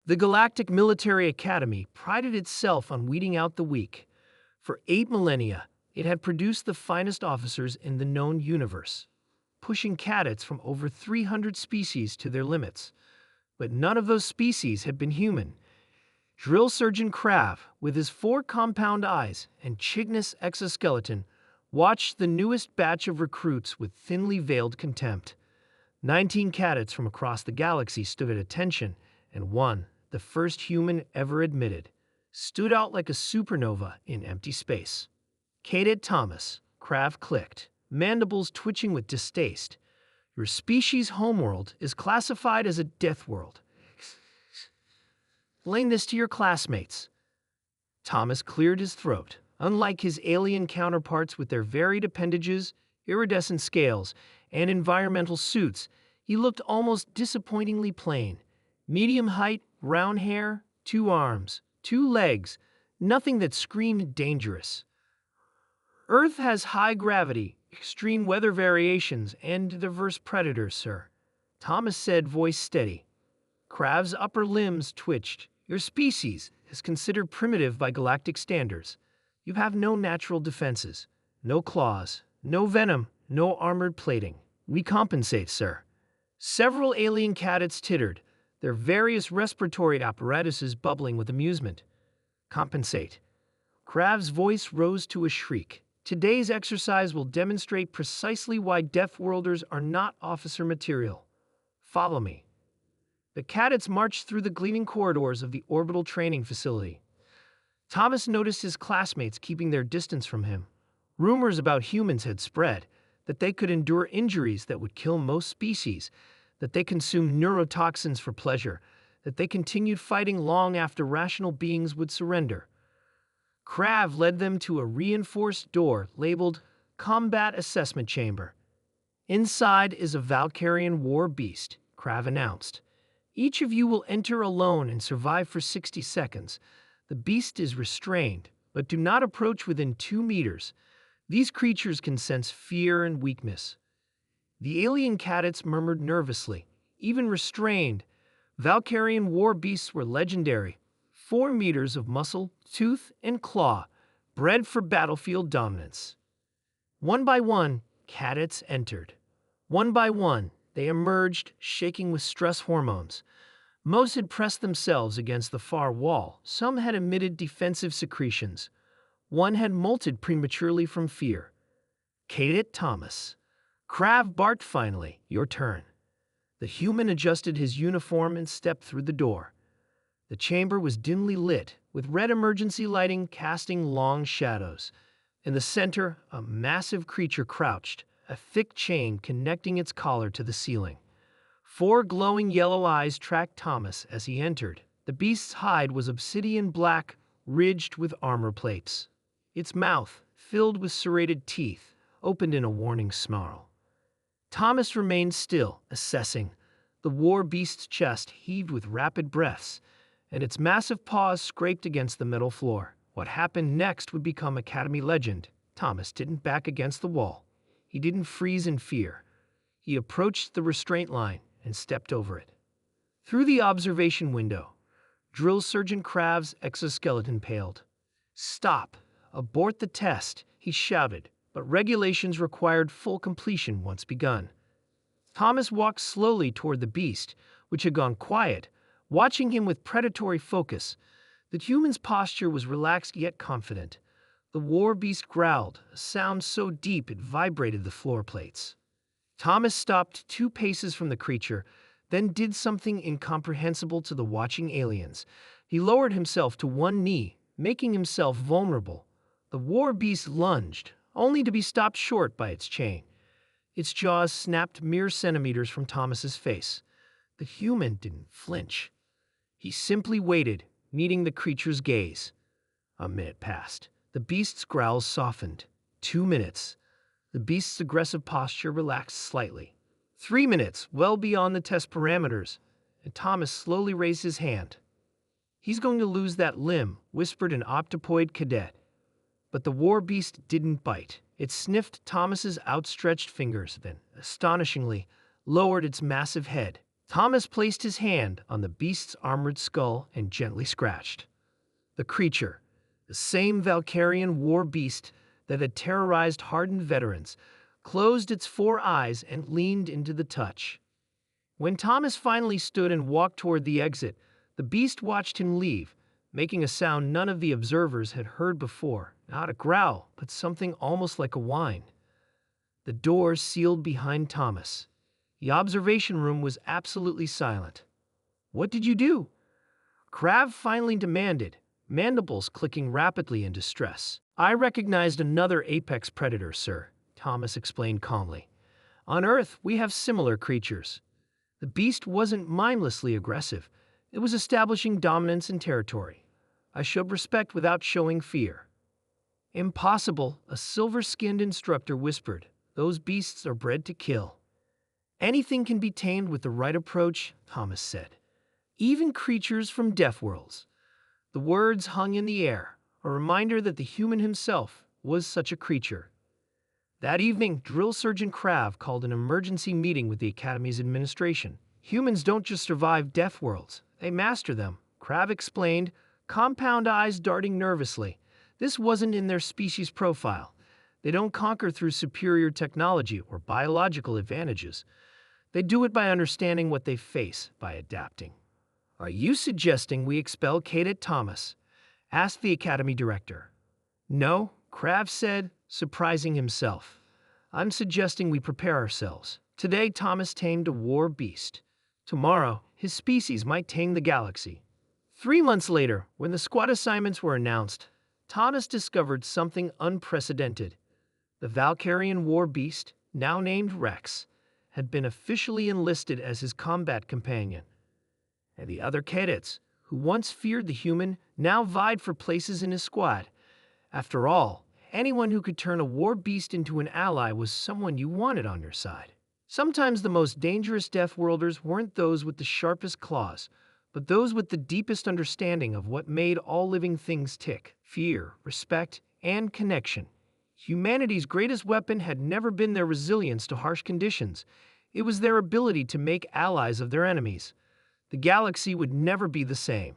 The Galactic Military Academy prided itself on weeding out the weak. For 8 millennia, it had produced the finest officers in the known universe, pushing cadets from over 300 species to their limits. But none of those species had been human. Drill Surgeon Krav, with his 4 compound eyes and chitinous exoskeleton, watched the newest batch of recruits with thinly veiled contempt. 19 cadets from across the galaxy stood at attention, and one, the first human ever admitted, stood out like a supernova in empty space. Cadet Thomas, Krav clicked, mandibles twitching with distaste. Your species' homeworld is classified as a death world. Explain this to your classmates. Thomas cleared his throat. Unlike his alien counterparts with their varied appendages, iridescent scales, and environmental suits, he looked almost disappointingly plain. Medium height, brown hair, 2 arms, 2 legs, nothing that screamed dangerous. Earth has high gravity, extreme weather variations, and diverse predators, sir, Thomas said, voice steady. Krav's upper limbs twitched. Your species is considered primitive by galactic standards. You have no natural defenses, no claws, no venom, no armored plating. We compensate, sir. Several alien cadets tittered, their various respiratory apparatuses bubbling with amusement. Compensate. Krav's voice rose to a shriek. Today's exercise will demonstrate precisely why Deathworlders are not officer material. Follow me. The cadets marched through the gleaming corridors of the orbital training facility. Thomas noticed his classmates keeping their distance from him. Rumors about humans had spread, that they could endure injuries that would kill most species, that they consumed neurotoxins for pleasure, that they continued fighting long after rational beings would surrender. Krav led them to a reinforced door labeled Combat Assessment Chamber. Inside is a Valkyrian war beast, Krav announced. Each of you will enter alone and survive for 60 seconds. The beast is restrained, but do not approach within 2 meters. These creatures can sense fear and weakness. The alien cadets murmured nervously. Even restrained, Valkyrian war beasts were legendary. 4 meters of muscle, tooth, and claw, bred for battlefield dominance. One by one, cadets entered. One by one, they emerged, shaking with stress hormones. Most had pressed themselves against the far wall. Some had emitted defensive secretions. One had molted prematurely from fear. Cadet Thomas. Krav barked finally, your turn. The human adjusted his uniform and stepped through the door. The chamber was dimly lit, with red emergency lighting casting long shadows. In the center, a massive creature crouched, a thick chain connecting its collar to the ceiling. 4 glowing yellow eyes tracked Thomas as he entered. The beast's hide was obsidian black, ridged with armor plates. Its mouth, filled with serrated teeth, opened in a warning snarl. Thomas remained still, assessing. The war beast's chest heaved with rapid breaths, and its massive paws scraped against the metal floor. What happened next would become Academy legend. Thomas didn't back against the wall. He didn't freeze in fear. He approached the restraint line and stepped over it. Through the observation window, Drill Sergeant Krav's exoskeleton paled. Stop! Abort the test, he shouted, but regulations required full completion once begun. Thomas walked slowly toward the beast, which had gone quiet, watching him with predatory focus. The human's posture was relaxed yet confident. The war beast growled, a sound so deep it vibrated the floor plates. Thomas stopped 2 paces from the creature, then did something incomprehensible to the watching aliens. He lowered himself to one knee, making himself vulnerable. The war beast lunged, only to be stopped short by its chain. Its jaws snapped mere centimeters from Thomas's face. The human didn't flinch. He simply waited, meeting the creature's gaze. A minute passed. The beast's growls softened. 2 minutes. The beast's aggressive posture relaxed slightly. 3 minutes, well beyond the test parameters, and Thomas slowly raised his hand. He's going to lose that limb, whispered an octopoid cadet. But the war beast didn't bite. It sniffed Thomas's outstretched fingers, then, astonishingly, lowered its massive head. Thomas placed his hand on the beast's armored skull and gently scratched. The creature, the same Valkyrian war beast that had terrorized hardened veterans, closed its 4 eyes and leaned into the touch. When Thomas finally stood and walked toward the exit, the beast watched him leave, making a sound none of the observers had heard before. Not a growl, but something almost like a whine. The door sealed behind Thomas. The observation room was absolutely silent. "What did you do?" Krav finally demanded, mandibles clicking rapidly in distress. "I recognized another apex predator, sir," Thomas explained calmly. "On Earth, we have similar creatures. The beast wasn't mindlessly aggressive. It was establishing dominance and territory. I showed respect without showing fear." "Impossible," a silver-skinned instructor whispered. "Those beasts are bred to kill." "Anything can be tamed with the right approach," Thomas said. "Even creatures from Deathworlds." The words hung in the air, a reminder that the human himself was such a creature. That evening, Drill Sergeant Krav called an emergency meeting with the Academy's administration. "Humans don't just survive Deathworlds, they master them," Krav explained, compound eyes darting nervously. "This wasn't in their species profile. They don't conquer through superior technology or biological advantages. They do it by understanding what they face, by adapting." "Are you suggesting we expel Cadet Thomas?" asked the Academy director. "No," Krav said, surprising himself. "I'm suggesting we prepare ourselves. Today, Thomas tamed a war beast. Tomorrow, his species might tame the galaxy." 3 months later, when the squad assignments were announced, Thomas discovered something unprecedented. The Valkyrian war beast, now named Rex, had been officially enlisted as his combat companion. And the other cadets, who once feared the human, now vied for places in his squad. After all, anyone who could turn a war beast into an ally was someone you wanted on your side. Sometimes the most dangerous Deathworlders weren't those with the sharpest claws, but those with the deepest understanding of what made all living things tick: fear, respect, and connection. Humanity's greatest weapon had never been their resilience to harsh conditions. It was their ability to make allies of their enemies. The galaxy would never be the same.